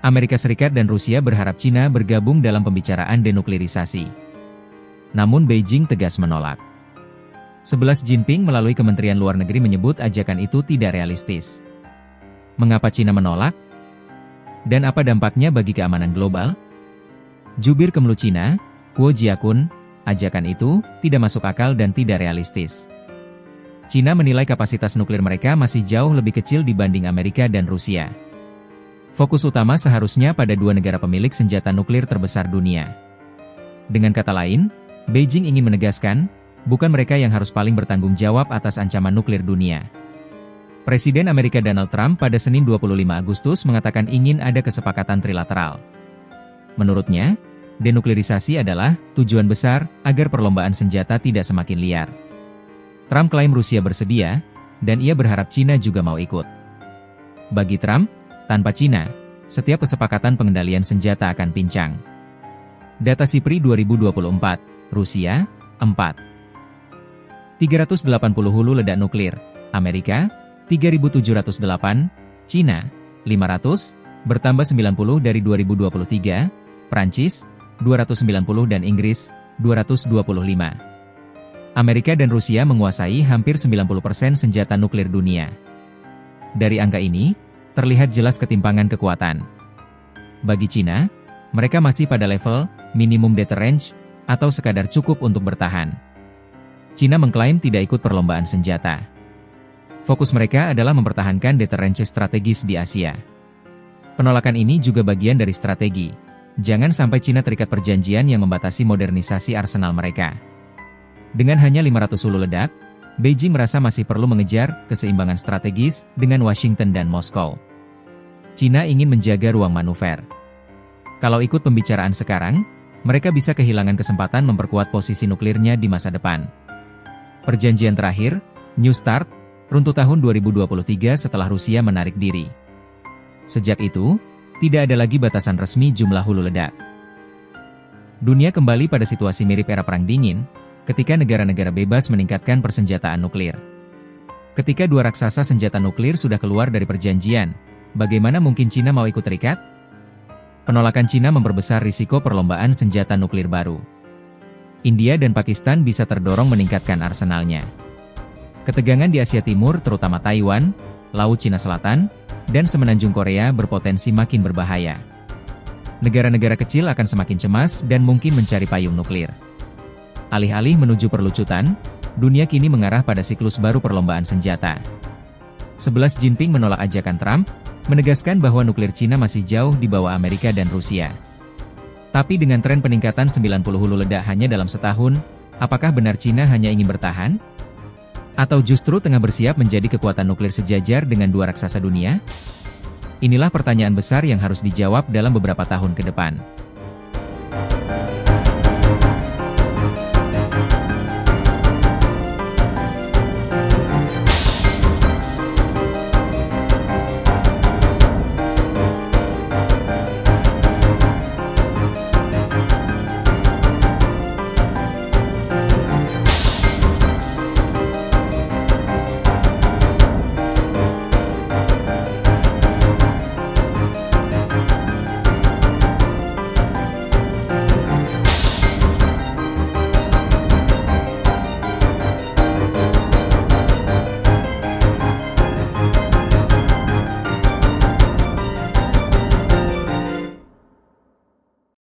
Amerika Serikat dan Rusia berharap Cina bergabung dalam pembicaraan denuklirisasi. Namun Beijing tegas menolak. 11 Jinping melalui Kementerian Luar Negeri menyebut ajakan itu tidak realistis. Mengapa Cina menolak? Dan apa dampaknya bagi keamanan global? Jubir Kemlu Cina, Kuo Jiakun, ajakan itu tidak masuk akal dan tidak realistis. Cina menilai kapasitas nuklir mereka masih jauh lebih kecil dibanding Amerika dan Rusia. Fokus utama seharusnya pada dua negara pemilik senjata nuklir terbesar dunia. Dengan kata lain, Beijing ingin menegaskan, bukan mereka yang harus paling bertanggung jawab atas ancaman nuklir dunia. Presiden Amerika Donald Trump pada Senin 25 Agustus mengatakan ingin ada kesepakatan trilateral. Menurutnya, denuklirisasi adalah tujuan besar agar perlombaan senjata tidak semakin liar. Trump klaim Rusia bersedia, dan ia berharap Cina juga mau ikut. Bagi Trump, tanpa Cina, setiap kesepakatan pengendalian senjata akan pincang. Data SIPRI 2024, Rusia, 380 hulu ledak nuklir, Amerika, 3.708, Cina, 500, bertambah 90 dari 2023, Prancis, 290 dan Inggris, 225. Amerika dan Rusia menguasai hampir 90% senjata nuklir dunia. Dari angka ini, terlihat jelas ketimpangan kekuatan. Bagi Cina, mereka masih pada level minimum deterrence atau sekadar cukup untuk bertahan. Cina mengklaim tidak ikut perlombaan senjata. Fokus mereka adalah mempertahankan deterrence strategis di Asia. Penolakan ini juga bagian dari strategi. Jangan sampai Cina terikat perjanjian yang membatasi modernisasi arsenal mereka. Dengan hanya 500 hulu ledak, Beijing merasa masih perlu mengejar keseimbangan strategis dengan Washington dan Moskow. Cina ingin menjaga ruang manuver. Kalau ikut pembicaraan sekarang, mereka bisa kehilangan kesempatan memperkuat posisi nuklirnya di masa depan. Perjanjian terakhir, New Start, runtuh tahun 2023 setelah Rusia menarik diri. Sejak itu, tidak ada lagi batasan resmi jumlah hulu ledak. Dunia kembali pada situasi mirip era Perang Dingin, ketika negara-negara bebas meningkatkan persenjataan nuklir. Ketika dua raksasa senjata nuklir sudah keluar dari perjanjian, bagaimana mungkin Cina mau ikut terikat? Penolakan Cina memperbesar risiko perlombaan senjata nuklir baru. India dan Pakistan bisa terdorong meningkatkan arsenalnya. Ketegangan di Asia Timur terutama Taiwan, Laut Cina Selatan, dan Semenanjung Korea berpotensi makin berbahaya. Negara-negara kecil akan semakin cemas dan mungkin mencari payung nuklir. Alih-alih menuju perlucutan, dunia kini mengarah pada siklus baru perlombaan senjata. 11 Jinping menolak ajakan Trump, menegaskan bahwa nuklir Cina masih jauh di bawah Amerika dan Rusia. Tapi dengan tren peningkatan 90 hulu ledak hanya dalam setahun, apakah benar Cina hanya ingin bertahan? Atau justru tengah bersiap menjadi kekuatan nuklir sejajar dengan dua raksasa dunia? Inilah pertanyaan besar yang harus dijawab dalam beberapa tahun ke depan.